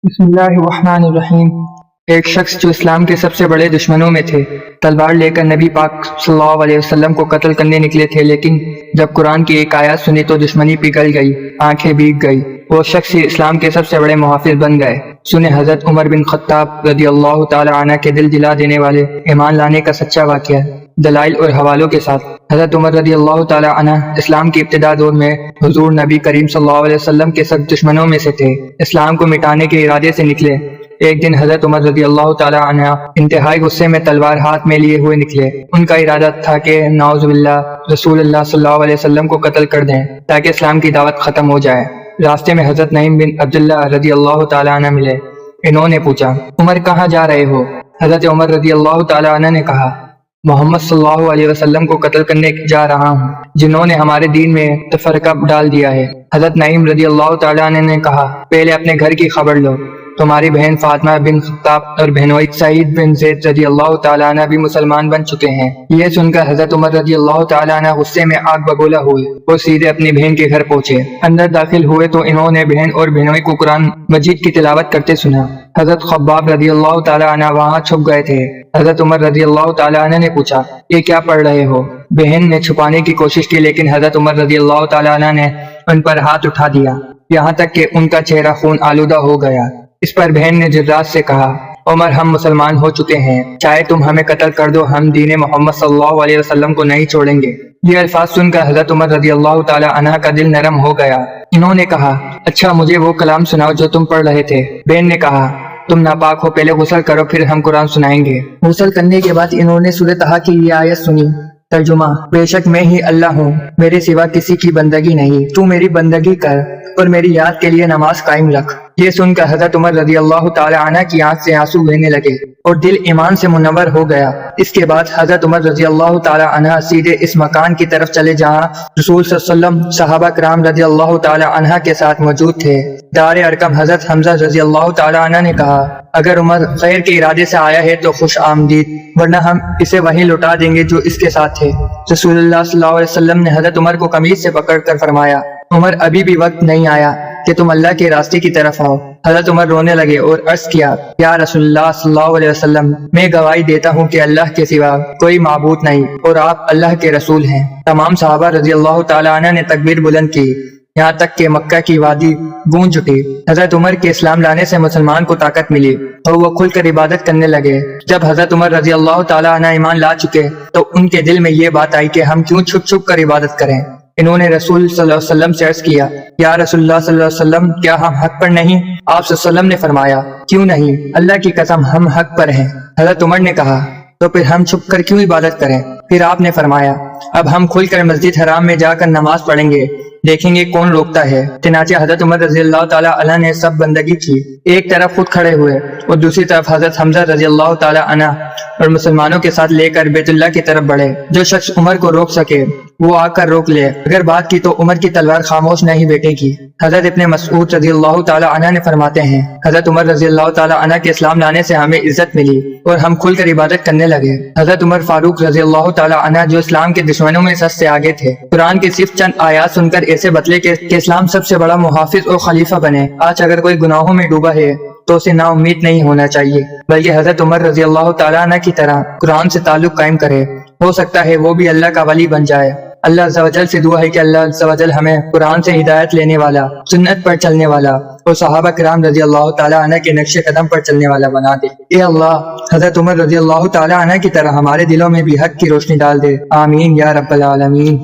بسم اللہ الرحمن الرحیم۔ ایک شخص جو اسلام کے سب سے بڑے دشمنوں میں تھے تلوار لے کر نبی پاک صلی اللہ علیہ وسلم کو قتل کرنے نکلے تھے، لیکن جب قرآن کی ایک آیات سنی تو دشمنی پگھل گئی، آنکھیں بھیگ گئی۔ وہ شخص ہی اسلام کے سب سے بڑے محافظ بن گئے۔ سنیں حضرت عمر بن خطاب رضی اللہ تعالی عنہ کے دل جلا دینے والے ایمان لانے کا سچا واقعہ، دلائل اور حوالوں کے ساتھ۔ حضرت عمر رضی اللہ تعالی عنہ اسلام کی ابتدا دور میں حضور نبی کریم صلی اللہ علیہ وسلم کے سخت دشمنوں میں سے تھے۔ اسلام کو مٹانے کے ارادے سے نکلے۔ ایک دن حضرت عمر رضی اللہ تعالی عنہ انتہائی غصے میں تلوار ہاتھ میں لیے ہوئے نکلے۔ ان کا ارادہ تھا کہ نعوذ باللہ رسول اللہ صلی اللہ علیہ وسلم کو قتل کر دیں تاکہ اسلام کی دعوت ختم ہو جائے۔ راستے میں حضرت نعیم بن عبداللہ رضی اللہ تعالی عنہ ملے۔ انہوں نے پوچھا، عمر کہاں جا رہے ہو؟ حضرت عمر رضی اللہ تعالی عنہ نے کہا، محمد صلی اللہ علیہ وسلم کو قتل کرنے جا رہا ہوں، جنہوں نے ہمارے دین میں تفرقہ ڈال دیا ہے۔ حضرت نعیم رضی اللہ تعالی عنہ نے کہا، پہلے اپنے گھر کی خبر لو، تمہاری بہن فاطمہ بن خطاب اور بہنوئی سعید بن زید رضی اللہ تعالی عنہ بھی مسلمان بن چکے ہیں۔ یہ سن کر حضرت عمر رضی اللہ تعالی عنہ غصے میں آگ بگولا ہوئے۔ وہ سیدھے اپنی بہن کے گھر پہنچے۔ اندر داخل ہوئے تو انہوں نے بہن اور بہنوئی کو قرآن مجید کی تلاوت کرتے سنا۔ حضرت خباب رضی اللہ تعالی عنہ وہاں چھپ گئے تھے۔ حضرت عمر رضی اللہ تعالی عنہ نے پوچھا، یہ کیا پڑھ رہے ہو؟ بہن نے چھپانے کی کوشش کی، لیکن حضرت عمر رضی اللہ تعالی عنہ نے ان پر ہاتھ اٹھا دیا، یہاں تک کہ ان کا چہرہ خون آلودہ ہو گیا۔ اس پر بہن نے جرات سے کہا، عمر ہم مسلمان ہو چکے ہیں، چاہے تم ہمیں قتل کر دو، ہم دین محمد صلی اللہ علیہ وسلم کو نہیں چھوڑیں گے۔ یہ الفاظ سن کر حضرت عمر رضی اللہ تعالی عنہ کا دل نرم ہو گیا۔ انہوں نے کہا، اچھا مجھے وہ کلام سناؤ جو تم پڑھ رہے تھے۔ بہن نے کہا، تم ناپاک ہو، پہلے غسل کرو پھر ہم قرآن سنائیں گے۔ غسل کرنے کے بعد انہوں نے سورۃ طٰہٰ کی یہ آیت سنی۔ ترجمہ، بے شک میں ہی اللہ ہوں، میرے سوا کسی کی بندگی نہیں، تو میری بندگی کر اور میری یاد کے لیے نماز قائم رکھ۔ یہ سن کر حضرت عمر رضی اللہ تعالی عنہ کی آنکھ سے آنسو بہنے لگے اور دل ایمان سے منور ہو گیا۔ اس کے بعد حضرت عمر رضی اللہ تعالی عنہ سیدھے اس مکان کی طرف چلے جہاں رسول صلی اللہ علیہ وسلم صحابہ کرام رضی اللہ تعالی عنہ کے ساتھ موجود تھے۔ دار ارقم حضرت حمزہ رضی اللہ تعالی عنہ نے کہا، اگر عمر خیر کے ارادے سے آیا ہے تو خوش آمدید، ورنہ ہم اسے وہیں لوٹا دیں گے جو اس کے ساتھ تھے۔ رسول اللہ صلی اللہ علیہ وسلم نے حضرت عمر کو قمیض سے پکڑ کر فرمایا، عمر ابھی بھی وقت نہیں آیا کہ تم اللہ کے راستے کی طرف آؤ۔ حضرت عمر رونے لگے اور عرض کیا، یا رسول اللہ صلی اللہ علیہ وسلم، میں گواہی دیتا ہوں کہ اللہ کے سوا کوئی معبود نہیں اور آپ اللہ کے رسول ہیں۔ تمام صحابہ رضی اللہ تعالی عنہ نے تکبیر بلند کی، یہاں تک کہ مکہ کی وادی گونج اٹھی۔ حضرت عمر کے اسلام لانے سے مسلمان کو طاقت ملی اور وہ کھل کر عبادت کرنے لگے۔ جب حضرت عمر رضی اللہ تعالی عنہ ایمان لا چکے تو ان کے دل میں یہ بات آئی کہ ہم کیوں چھپ چھپ کر عبادت کریں۔ انہوں نے رسول صلی اللہ علیہ وسلم سے عرض کیا، یا رسول اللہ صلی اللہ علیہ وسلم، کیا ہم حق پر نہیں؟ آپ صلی اللہ علیہ وسلم نے فرمایا، کیوں نہیں، اللہ کی قسم ہم حق پر ہیں۔ حضرت عمر نے کہا، تو پھر ہم چھپ کر کیوں عبادت کریں؟ پھر آپ نے فرمایا، اب ہم کھل کر مسجد حرام میں جا کر نماز پڑھیں گے، دیکھیں گے کون روکتا ہے۔ چنانچہ حضرت عمر رضی اللہ تعالی عنہ نے سب بندگی کی، ایک طرف خود کھڑے ہوئے اور دوسری طرف حضرت حمزہ رضی اللہ تعالی عنہ اور مسلمانوں کے ساتھ لے کر بیت اللہ کی طرف بڑھے۔ جو شخص عمر کو روک سکے وہ آ کر روک لے، اگر بات کی تو عمر کی تلوار خاموش نہیں بیٹھے گی۔ حضرت ابن مسعود رضی اللہ تعالی عنہ نے فرماتے ہیں، حضرت عمر رضی اللہ تعالی عنہ کے اسلام لانے سے ہمیں عزت ملی اور ہم کھل کر عبادت کرنے لگے۔ حضرت عمر فاروق رضی اللہ تعالی عنہ جو اسلام کے دشمنوں میں سب سے آگے تھے، قرآن کی صرف چند آیات سن کر ایسے بتلے کہ اسلام سب سے بڑا محافظ اور خلیفہ بنے۔ آج اگر کوئی گناہوں میں ڈوبا ہے تو اسے نا امید نہیں ہونا چاہیے، بلکہ حضرت عمر رضی اللہ تعالی عنہ کی طرح قرآن سے تعلق قائم کرے، ہو سکتا ہے وہ بھی اللہ کا ولی بن جائے۔ اللہ عز و جل سے دعا ہے کہ اللہ عز و جل ہمیں قرآن سے ہدایت لینے والا، سنت پر چلنے والا اور صحابہ کرام رضی اللہ تعالی عنہ کے نقش قدم پر چلنے والا بنا دے۔ اے اللہ، حضرت عمر رضی اللہ تعالی عنہ کی طرح ہمارے دلوں میں بھی حق کی روشنی ڈال دے، آمین یا رب العالمین۔